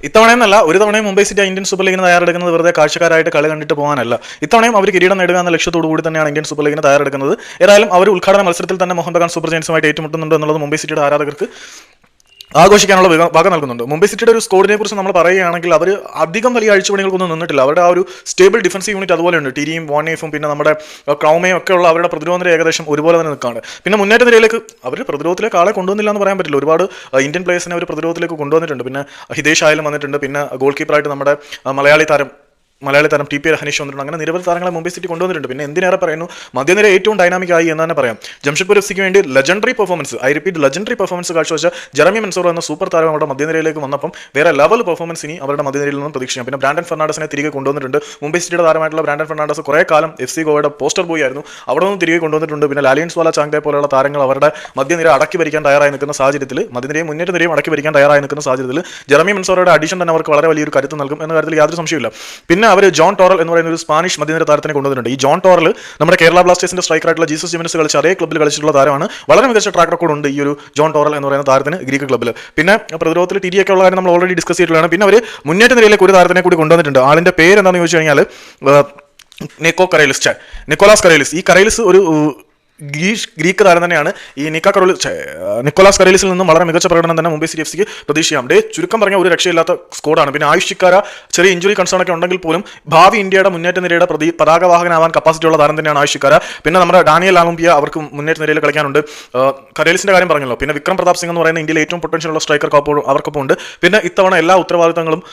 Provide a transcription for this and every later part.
ഇത്തവണയെന്നല്ല, ഒരു തവണയും Mumbai city Indian super ലീഗിന് തയ്യാറെടുക്കുന്നത് വെറുതെ കാഴ്ചക്കാരായിട്ട് കളി കണ്ടിട്ട് പോകാനല്ല. ഇത്തവണയും അവർ കിരീടം നേടുക എന്ന ലക്ഷ്യത്തോടു കൂടി തന്നെയാണ് ഇന്ത്യൻ സൂപ്പർ ലീഗിന് തയ്യാറെടുക്കുന്നത്. ഏതായാലും അവർ ഉദ്ഘാടന മത്സരത്തിൽ തന്നെ മോഹൻ ബഗാൻ സൂപ്പർ ജയൻസുമായിട്ട് ഏറ്റുമുട്ടുന്നുണ്ട് എന്നുള്ളത് മുംബൈ സിറ്റിയുടെ ആരാധകർക്ക് ആഘോഷിക്കാനുള്ള വക നൽകുന്നുണ്ട്. മുംബൈ സിറ്റിയുടെ ഒരു സ്കോഡിനെ കുറിച്ച് നമ്മൾ പറയുകയാണെങ്കിൽ അവർ അധികം വലിയ അഴിച്ചുപണികൾക്കൊന്നും നിന്നിട്ടില്ല. അവരുടെ ആ ഒരു സ്റ്റേബിൾ ഡിഫൻസീവ് യൂണിറ്റ് അതുപോലെ ഉണ്ട്. ടിരിയും വാനേഫും പിന്നെ നമ്മുടെ ക്രൗമയും ഒക്കെ ഉള്ള അവരുടെ പ്രതിരോധ നിര ഏകദേശം ഒരുപോലെ തന്നെ നിൽക്കുകയാണ്. പിന്നെ മുന്നേറ്റ നിരയിലേക്ക് അവർ പ്രതിരോധത്തിലേക്ക് ആളെ കൊണ്ടുവന്നില്ല എന്ന് പറയാൻ പറ്റില്ല. ഒരുപാട് ഇന്ത്യൻ പ്ലേയേഴ്സിനെ അവർ പ്രതിരോധത്തിലേക്ക് കൊണ്ടുവന്നിട്ടുണ്ട്. പിന്നെ ഹിതേഷ് ആയാലും വന്നിട്ടുണ്ട്. പിന്നെ ഗോൾ കീപ്പറായിട്ട് നമ്മുടെ മലയാളി താരം ടി പി രഹനീഷ് വന്നിട്ടുണ്ട്. അങ്ങനെ നിരവധി താരങ്ങളെ മുംബൈ സിറ്റി കൊണ്ടുവന്നിട്ടുണ്ട്. പിന്നെ എന്തിനേറെ പറയുന്നു, മധ്യനിര ഏറ്റവും ഡൈനാമിക് ആയി എന്ന് തന്നെ പറയാം. ജംഷഡ്പൂർ എഫ് സിക്ക് വേണ്ടി ലെജൻഡറി പെർഫോമൻസ് കാഴ്ചവെച്ച ജെറമി മെൻസോറോ എന്ന സൂപ്പർ താരം അവരുടെ മധ്യനിരയിലേക്ക് വന്നപ്പം വേറെ ലെവൽ പെർഫോമൻസ് ഇനി അവരുടെ മധ്യനിരയിൽ നിന്നും പ്രതീക്ഷിക്കാം. പിന്നെ ബ്രാൻഡൻ ഫെർണാണ്ടസിനെ തിരികെ കൊണ്ടുവന്നിട്ടുണ്ട്. മുംബൈ സിറ്റിയുടെ താരമായിട്ടുള്ള ബ്രാൻഡൻ ഫെർണാണ്ടസ് കുറേ കാലം എഫ് സി ഗോവയുടെ പോസ്റ്റർ ബോയ് ആയിരുന്നു. അവിടെ നിന്ന് തിരികെ കൊണ്ടുവന്നിട്ടുണ്ട്. പിന്നെ ലാലിയൻസ്വാല ചാങ്തെ പോലെയുള്ള താരങ്ങൾ അവരുടെ മധ്യനിര അടക്കി ഭരിക്കാൻ തയ്യാറായി നിൽക്കുന്ന സാഹചര്യത്തിൽ, മധ്യനിരയും മുന്നേറ്റ നിരയും അടക്കി ഭരിക്കാൻ തയ്യാറായി നിൽക്കുന്ന സാഹചര്യത്തിൽ ജെറമി മെൻസോറോയുടെ അഡീഷൻ തന്നെ അവർക്ക് വളരെ വലിയൊരു കരുത്ത് നൽകും എന്ന കാര്യത്തിൽ യാതൊരു സംശയമില്ല. പിന്നെ അവർ ജോൺ ടോറൽ എന്ന് പറയുന്ന ഒരു സ്പാനിഷ് മധ്യനിര താരത്തിനെ കൊണ്ടുവന്നിട്ടുണ്ട്. ഈ ജോൺ ടോറൽ നമ്മുടെ കേരള ബ്ലാസ്റ്റേഴ്സിന്റെ സ്ട്രൈക്കറായിട്ടുള്ള ജീസസ് ജിമെനസ് കളിച്ച അതേ ക്ലബ്ബിൽ കളിച്ചിട്ടുള്ള താരമാണ്. വളരെ മികച്ച ട്രാക്ക് റെക്കോർഡ് ഉണ്ട് ഈ ഒരു ജോൺ ടോറൽ എന്ന് പറയുന്ന താരത്തിന് ഗ്രീക്ക് ക്ലബ്ബിൽ. പിന്നെ പ്രതിരോധത്തിൽ ടിരിയൊക്കെ ഉള്ള കാര്യം നമ്മൾ ഓൾറെഡി ഡിസ്കസ് ചെയ്തിട്ടുള്ളതാണ്. പിന്നെ അവർ മുന്നേറ്റ നിരയിലേക്ക് ഒരു താരത്തിനെ കൂടി കൊണ്ടുവന്നിട്ടുണ്ട്. ആളിന്റെ പേര് എന്താണെന്ന് ചോദിച്ചു കഴിഞ്ഞാൽ നിക്കോളാസ് കരേലിസ്. ഈ കരേലിസ് ഒരു ഗ്രീക്ക് താരം തന്നെയാണ്. ഈ നിക്കോളാസ് കരേലിസിൽ നിന്നും വളരെ മികച്ച പ്രകടനം തന്നെ മുംബൈ സിറ്റി എഫ് സിക്ക് പ്രതീക്ഷിക്കാം. ചുരുക്കം പറഞ്ഞ ഒരു രക്ഷയില്ലാത്ത സ്കോഡാണ്. പിന്നെ ആയുഷിക്കാര ചെറിയ ഇഞ്ചുറി കൺസേൺ ഒക്കെ ഉണ്ടെങ്കിൽ പോലും ഭാവി ഇന്ത്യയുടെ മുന്നേറ്റ നിരയുടെ പതാകവാഹകനാവാൻ കപ്പാസിറ്റി ഉള്ള താരം തന്നെയാണ് ആയുഷിക്കാര. പിന്നെ നമ്മുടെ ഡാനിയൽ ആംബിയ അവർക്ക് മുന്നേറ്റ നിരയിൽ കളിക്കാനുണ്ട്. കരേലിസിന്റെ കാര്യം പറഞ്ഞല്ലോ. പിന്നെ വിക്രം പ്രതാപ് സിംഗ് എന്ന് പറയുന്ന ഇന്ത്യയിലെ ഏറ്റവും പൊട്ടൻഷ്യൽ ഉള്ള സ്ട്രൈക്കർ അവർക്കൊപ്പം ഉണ്ട്. പിന്നെ ഇത്തവണ എല്ലാ ഉത്തരവാദിത്തങ്ങളും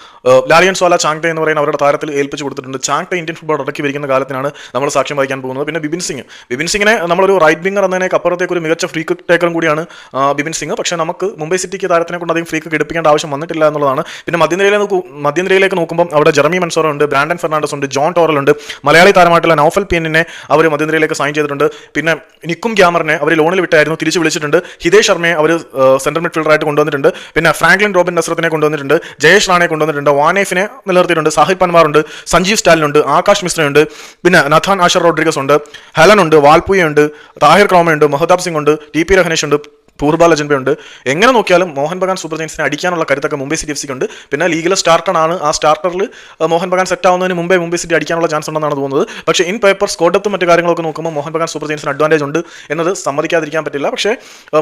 ലാലിയൻസ്വാല ചാങ്തെ എന്ന് പറയുന്ന അവരുടെ താരത്തിൽ ഏൽപ്പിച്ചു കൊടുത്തിട്ടുണ്ട്. ചാങ്തെ ഇന്ത്യൻ ഫുട്ബോൾ ഇറക്കി വരിക്കുന്ന കാലത്തിനാണ് നമ്മൾ സാക്ഷ്യം വഹിക്കാൻ പോകുന്നത്. പിന്നെ ബിപിൻ സിംഗിനെ നമ്മളൊരു റൈറ്റ് വിംഗർ എന്നതിനേക്ക് അപ്പുറത്തേക്ക് ഒരു മികച്ച ഫ്രീ കിക്ക് ടേക്കറും കൂടിയാണ് ബിപിൻ സിംഗ്. പക്ഷേ നമുക്ക് മുംബൈ സിറ്റിക്ക് താരത്തിനെ കൊണ്ട് അധികം ഫ്രീ കിക്ക് എടുപ്പിക്കേണ്ട ആവശ്യം വന്നിട്ടില്ല എന്നുള്ളതാണ്. പിന്നെ മധ്യനിരയിലേക്ക് നോക്കുമ്പോൾ അവിടെ ജെറമി മെൻസോറോ ഉണ്ട്, ബ്രാൻഡൻ ഫെർണാണ്ടസ് ഉണ്ട്, ജോൺ ടോറൽ ഉണ്ട്. മലയാളി താരമായിട്ടുള്ള നൗഫൽ പിന്നിനെ അവർ മധ്യനിരയിലേക്ക് സൈൻ ചെയ്തിട്ടുണ്ട്. പിന്നെ നിക്കും ഗ്യാമറിനെ അവർ ലോണിൽ വിട്ടായിരുന്നു, തിരിച്ചു വിളിച്ചിട്ടുണ്ട്. ഹിതേഷ് ശർമ്മയെ അവർ സെൻട്രൽ മിഡ്ഫീൽഡറായിട്ട് കൊണ്ടുവന്നിട്ടുണ്ട്. പിന്നെ ഫ്രാങ്ക്ലിൻ റോബിൻ നസ്രത്തിനെ കൊണ്ടുവന്നിട്ടുണ്ട്, ജയേഷ് റാണയെ കൊണ്ടുവന്നിട്ടുണ്ട്, വാനേഫിനെ നിലനിർത്തിയിട്ടുണ്ട്, സാഹിബ് പൻവാർ ഉണ്ട്, സഞ്ജീവ് സ്റ്റാലിൻ ഉണ്ട്, ആകാശ് മിശ്രയുണ്ട്, പിന്നെ നഥാൻ ആഷർ റോഡ്രിഗസ് ഉണ്ട്, ഹെലൻ ഉണ്ട്, വാൽപുയ ഉണ്ട്, താഹിർ ക്രൗമയുണ്ട്, മഹതാബ് സിംഗ് ഉണ്ട്, ടി പി രഹനേഷ് ഉണ്ട്, പൂർബ ലജൻബെ ഉണ്ട്. എങ്ങനെ നോക്കിയാലും മോഹൻ ബഗാൻ സൂപ്പർ ജയൻസിനെ അടിക്കാനുള്ള കരുത്തൊക്കെ മുംബൈ സിറ്റി എഫ് സിക്ക് ഉണ്ട്. പിന്നെ ലീഗിലെ സ്റ്റാർട്ടറാണ്. ആ സ്റ്റാർട്ടറിൽ മോഹൻ ബഗാൻ സെറ്റ് ആവുന്നതിന് മുംബൈ സിറ്റി അടിക്കാനുള്ള ചാൻസ് ഉണ്ടെന്നാണ് തോന്നുന്നത്. പക്ഷേ ഇൻ പേപ്പർ സ്കോഡത്തും മറ്റു കാര്യങ്ങളൊക്കെ നോക്കുമ്പോൾ മോഹൻ ബഗാൻ സൂപ്പർ ജയൻസിന് അഡ്വാൻറ്റേജ് ഉണ്ട് എന്നത് സമ്മതിക്കാതിരിക്കാൻ പറ്റില്ല. പക്ഷേ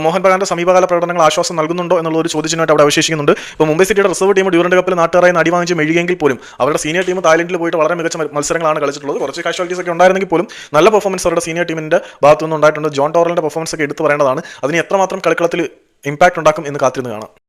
മോഹൻ ബഗാന്റെ സമീപകാല പ്രകടനങ്ങൾ ആശ്വാസം നൽകുന്നുണ്ടോ എന്നുള്ള ഒരു ചോദ്യചിഹ്നമായിട്ട് അവിടെ അവശേഷിക്കുന്നുണ്ട്. ഇപ്പോൾ മുംബൈ സിറ്റിയുടെ റിസർവ് ടീം ഡ്യൂറന്റ് കപ്പിൽ നാട്ടുകാരായി അടി വാങ്ങിച്ച് മെഴുകിയെങ്കിൽ പോലും അവരുടെ സീനിയർ ടീം തായ്ലൻഡിൽ പോയിട്ട് വളരെ മികച്ച മത്സരങ്ങളാണ് കളിച്ചിട്ടുള്ളത്. കുറച്ച് കാഷ്വാലിറ്റീസ് ഒക്കെ ഉണ്ടായിരുന്നെങ്കിൽ പോലും നല്ല പെർഫോമൻസ് അവരുടെ സീനിയർ ടീമിന്റെ ഭാഗത്തു നിന്ന് ഉണ്ടായിട്ടുണ്ട്. ജോൺ ടോറലിന്റെ പെർഫോമൻസ് ഒക്കെ എടുത്തു പറയേണ്ടതാണ്. അതിന് എത്രമാത്രം കളിക്കളത്തിൽ ഇമ്പാക്ട് ഉണ്ടാക്കും എന്ന് കാത്തിരുന്ന് കാണാം.